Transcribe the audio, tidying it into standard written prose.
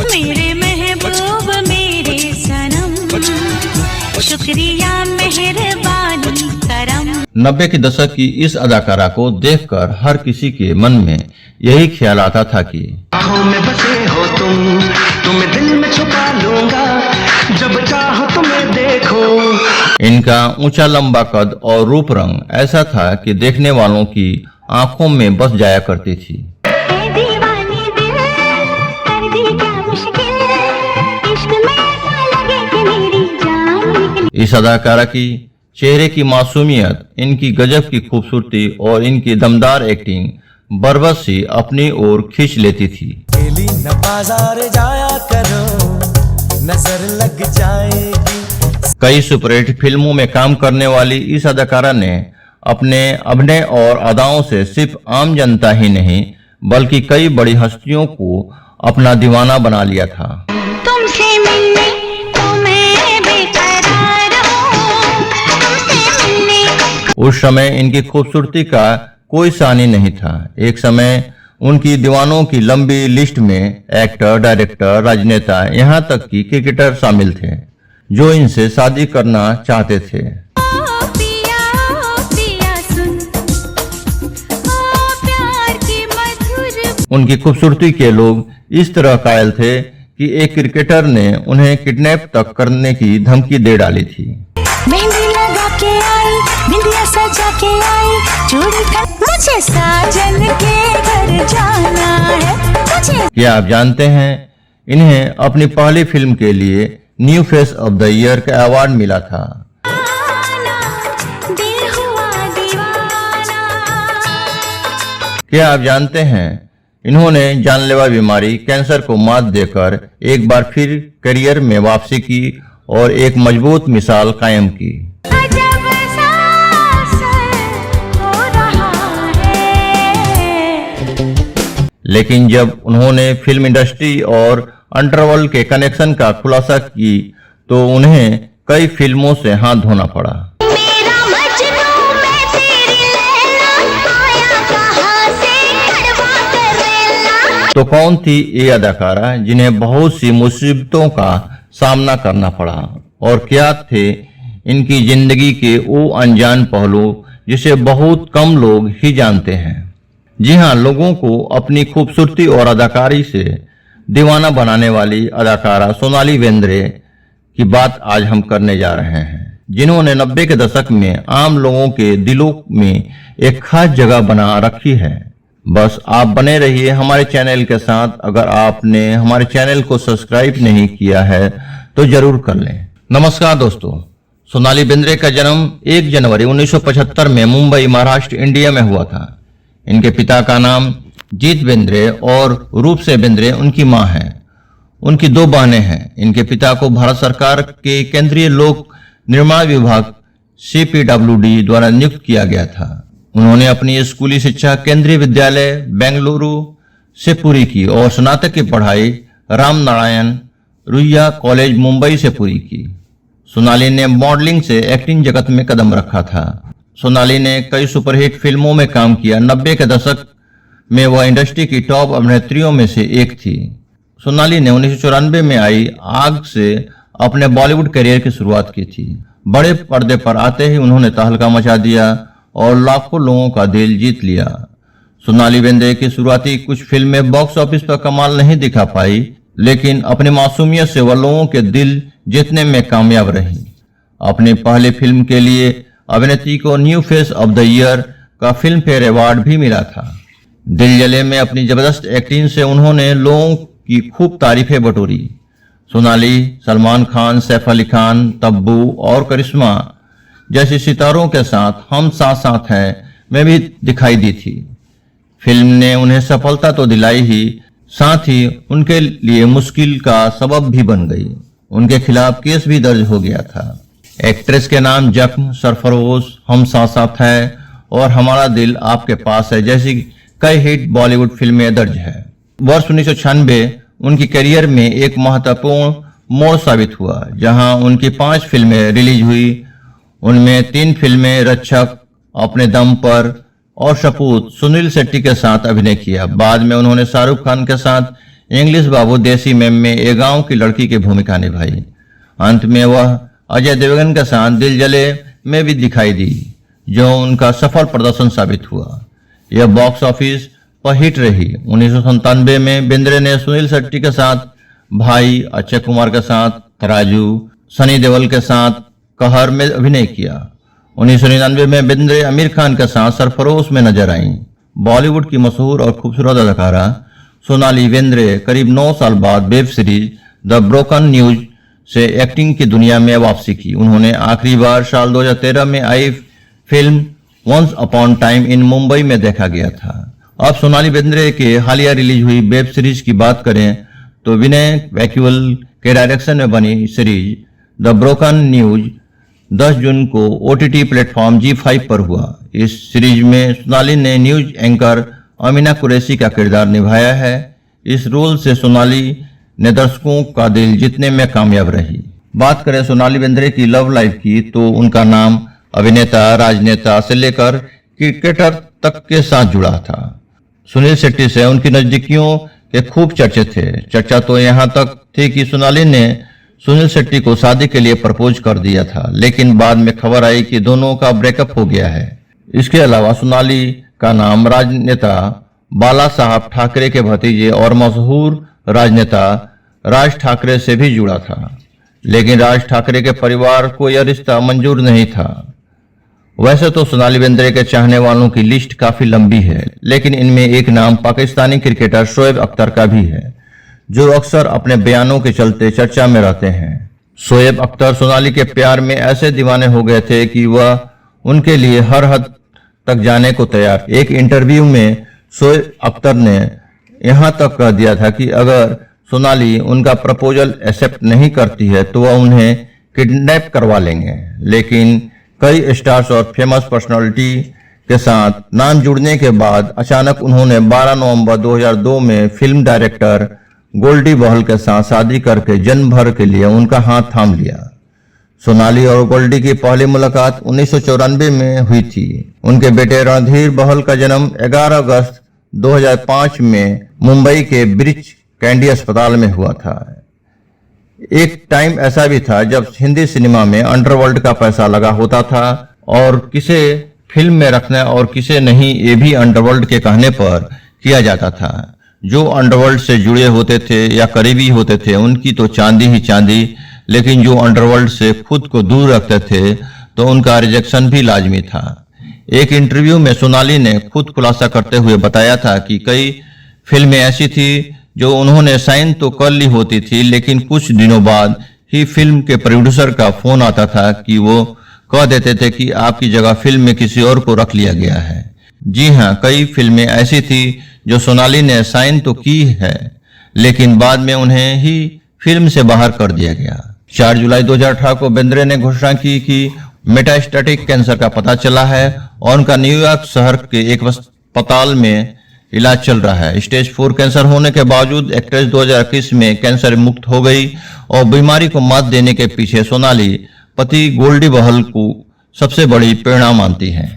मेरे महबूब मेरे सनम, शुक्रिया मेहरबानी करम। 90 के दशक की इस अदाकारा को देखकर हर किसी के मन में यही ख्याल आता था कि आँखों में बसे हो तुम, तुम्हें दिल में छुपा लूंगा, जब चाहो तुम्हें देखो। इनका ऊंचा लंबा कद और रूप रंग ऐसा था कि देखने वालों की आंखों में बस जाया करती थी। दीवानी दिल कर दी क्या मुश्किल, इश्क में ऐसा लगे कि मेरी जान निकली। इस अदाकारा की चेहरे की मासूमियत, इनकी गजब की खूबसूरती और इनकी दमदार एक्टिंग बरबस सी अपनी ओर खींच लेती थी। डेली न बाजार जाया करो, नजर लग जाएगी। कई सुपरहिट फिल्मों में काम करने वाली इस अदाकारा ने अपने अभिनय और अदाओं से सिर्फ आम जनता ही नहीं बल्कि कई बड़ी हस्तियों को अपना दीवाना बना लिया था। तुमसे मिलने तो मैं बेकरार हूँ, तुमसे मिलने। उस समय इनकी खूबसूरती का कोई सानी नहीं था। एक समय उनकी दीवानों की लंबी लिस्ट में एक्टर, डायरेक्टर, राजनेता, यहाँ तक कि क्रिकेटर शामिल थे जो इनसे शादी करना चाहते थे। उनकी खूबसूरती के लोग इस तरह कायल थे कि एक क्रिकेटर ने उन्हें किडनैप तक करने की धमकी दे डाली थी। मेहंदी लगा के आई, बिंदिया सजा के आई, चूड़ी का मुझे साजन के घर जाना है मुझे। क्या आप जानते हैं इन्हें अपनी पहली फिल्म के लिए new face of the year का अवार्ड मिला था। दिल हुआ दीवाना। क्या आप जानते हैं इन्होंने जानलेवा बीमारी कैंसर को मात देकर एक बार फिर करियर में वापसी की और एक मजबूत मिसाल कायम की। अजब सा असर हो रहा है। लेकिन जब उन्होंने फिल्म इंडस्ट्री और अंडरवर्ल्ड के कनेक्शन का खुलासा की तो उन्हें कई फिल्मों से हाथ धोना पड़ा। मेरा मजनू मैं तेरी लैला, आया कहाँ से कड़वा करेला। तो कौन थी ये अदाकारा जिन्हें बहुत सी मुसीबतों का सामना करना पड़ा और क्या थे इनकी जिंदगी के वो अनजान पहलू जिसे बहुत कम लोग ही जानते हैं। जी हाँ, लोगों को अपनी खूबसूरती और अदाकारी से दीवाना बनाने वाली अदाकारा सोनाली बेंद्रे की बात आज हम करने जा रहे हैं, जिन्होंने 90 के दशक में आम लोगों के दिलों में एक खास जगह बना रखी है। बस आप बने रहिए हमारे चैनल के साथ। अगर आपने हमारे चैनल को सब्सक्राइब नहीं किया है तो जरूर कर लें। नमस्कार दोस्तों, सोनाली बेंद्रे का जन्म 1 जनवरी 1975 में मुंबई, महाराष्ट्र, इंडिया में हुआ था। इनके पिता का नाम जीत बेंद्रे और रूप से बेंद्रे उनकी मां है। उनकी 2 बहनें हैं। इनके पिता को भारत सरकार के केंद्रीय लोक निर्माण विभाग CPWD द्वारा नियुक्त किया गया था। उन्होंने अपनी स्कूली शिक्षा केंद्रीय विद्यालय बेंगलुरु से पूरी की और स्नातक की पढ़ाई रामनारायण रुइया कॉलेज मुंबई से पूरी की। सोनाली ने मॉडलिंग से एक्टिंग जगत में कदम रखा था। सोनाली ने कई सुपरहिट फिल्मों में काम किया। 90 के दशक में वह इंडस्ट्री की टॉप अभिनेत्रियों में से एक थी। सोनाली ने 1994 में आई आग से अपने बॉलीवुड करियर की शुरुआत की थी। बड़े पर्दे पर आते ही उन्होंने तहलका मचा दिया और लाखों लोगों का दिल जीत लिया। सोनाली बेंद्रे की शुरुआती कुछ फिल्में बॉक्स ऑफिस पर कमाल नहीं दिखा पाई, लेकिन अपनी मासूमियत से वह लोगों के दिल जीतने में कामयाब रही। अपनी पहली फिल्म के लिए अभिनेत्री को new face of the year का फिल्म फेयर अवार्ड भी मिला था। दिल जले में अपनी जबरदस्त एक्टिंग से उन्होंने लोगों की खूब तारीफें बटोरी। सोनाली सलमान खान, सैफ अली खान, तब्बू और करिश्मा जैसे सितारों के साथ हम साथ साथ हैं में भी दिखाई दी थी। फिल्म ने उन्हें सफलता तो दिलाई ही, साथ ही उनके लिए मुश्किल का सबब भी बन गई। उनके खिलाफ केस भी दर्ज हो गया था। एक्ट्रेस के नाम जख्म, सरफरोश, हम साथ साथ हैं और हमारा दिल आपके पास है जैसी कई हिट बॉलीवुड फिल्में दर्ज है। वर्ष 1996 उनकी करियर में एक महत्वपूर्ण मोड़ साबित हुआ, जहां उनकी 5 फिल्में रिलीज हुई। उनमें 3 फिल्में रक्षक, अपने दम पर और सपूत सुनील शेट्टी के साथ अभिनय किया। बाद में उन्होंने शाहरुख खान के साथ इंग्लिश बाबू देसी मैम में एक गांव की लड़की की भूमिका निभाई। अंत में वह अजय देवगन के साथ दिल जले में भी दिखाई दी, जो उनका सफल प्रदर्शन साबित हुआ। यह बॉक्स ऑफिस पर हिट रही। 1997 में बेंद्रे ने सुनील शेट्टी के साथ भाई, अक्षय कुमार के साथ तराजू, सनी देओल के साथ कहर में अभिनय किया। 1999 में बेंद्रे आमिर खान के साथ सरफरोश में नजर आईं। बॉलीवुड की मशहूर और खूबसूरत अदाकारा सोनाली बेंद्रे करीब 9 साल बाद web series the broken news से एक्टिंग की दुनिया में वापसी की। उन्होंने आखिरी बार साल 2013 में आई फिल्म वंस अपॉन टाइम इन मुंबई में देखा गया था। अब सोनाली बेंद्रे के हालिया रिलीज हुई वेब सीरीज की बात करें तो विनय वैक्यूअल के डायरेक्शन में बनी सीरीज द ब्रोकन न्यूज 10 जून को OTT प्लेटफॉर्म G5 पर हुआ। इस सीरीज में सोनाली ने न्यूज एंकर अमीना कुरैशी का किरदार निभाया है। इस रोल से सोनाली ने दर्शकों का दिल जीतने में कामयाब रही। बात करें सोनाली बेंद्रे की लव लाइफ की तो उनका नाम अभिनेता, राजनेता से लेकर क्रिकेटर तक के साथ जुड़ा था। सुनील शेट्टी से उनकी नजदीकियों के खूब चर्चे थे। चर्चा तो यहाँ तक थी कि सोनाली ने सुनील शेट्टी को शादी के लिए प्रपोज कर दिया था, लेकिन बाद में खबर आई कि दोनों का ब्रेकअप हो गया है। इसके अलावा सोनाली का नाम राजनेता बाला साहब ठाकरे के भतीजे और मशहूर राजनेता राज ठाकरे से भी जुड़ा था, लेकिन राज ठाकरे के परिवार को यह रिश्ता मंजूर नहीं था। वैसे तो सोनाली बेंद्रे के चाहने वालों की लिस्ट काफी लंबी है, लेकिन इनमें एक नाम पाकिस्तानी क्रिकेटर शोएब अख्तर का भी है, जो अक्सर अपने बयानों के चलते चर्चा में रहते हैं। शोएब अख्तर सोनाली के प्यार में ऐसे दीवाने हो गए थे कि वह उनके लिए हर हद तक जाने को तैयार। एक इंटरव्यू में शोएब अख्तर ने यहां तक कह दिया था कि अगर सोनाली उनका प्रपोजल एक्सेप्ट नहीं करती है तो वह उन्हें किडनैप करवा लेंगे। लेकिन कई स्टार्स और फेमस पर्सनालिटी के साथ नाम जुड़ने के बाद अचानक उन्होंने 12 नवंबर 2002 में फिल्म डायरेक्टर गोल्डी बहल के साथ शादी करके जन्म भर के लिए उनका हाथ थाम लिया। सोनाली और गोल्डी की पहली मुलाकात 1994 में हुई थी। उनके बेटे रणधीर बहल का जन्म 11 अगस्त 2005 में मुंबई के ब्रिच कैंडी अस्पताल में हुआ था। एक टाइम ऐसा भी था जब हिंदी सिनेमा में अंडरवर्ल्ड का पैसा लगा होता था और किसे फिल्म में रखना और किसे नहीं ये भी अंडरवर्ल्ड के कहने पर किया जाता था। जो अंडरवर्ल्ड से जुड़े होते थे या करीबी होते थे उनकी तो चांदी ही चांदी, लेकिन जो अंडरवर्ल्ड से खुद को दूर रखते थे तो उनका रिजेक्शन भी लाजमी था। एक इंटरव्यू में सोनाली ने खुद खुलासा करते हुए बताया था कि कई फिल्में ऐसी थी जो उन्होंने साइन तो कर ली होती थी, लेकिन कुछ दिनों बाद ही फिल्म के प्रोड्यूसर का फोन आता था कि वो कह देते थे कि आपकी जगह फिल्म में किसी और को रख लिया गया है। जी हाँ, कई फिल्में ऐसी थी जो सोनाली ने साइन तो की है, लेकिन बाद में उन्हें ही फिल्म से बाहर कर दिया गया। 4 जुलाई 2018 को बेंद्रे ने घोषणा की कि मेटास्टेटिक कैंसर का पता चला है और उनका न्यूयॉर्क शहर के एक अस्पताल में इलाज चल रहा है। स्टेज 4 कैंसर होने के बावजूद एक्ट्रेस 2021 में कैंसर मुक्त हो गई और बीमारी को मात देने के पीछे सोनाली पति गोल्डी बहल को सबसे बड़ी प्रेरणा मानती हैं।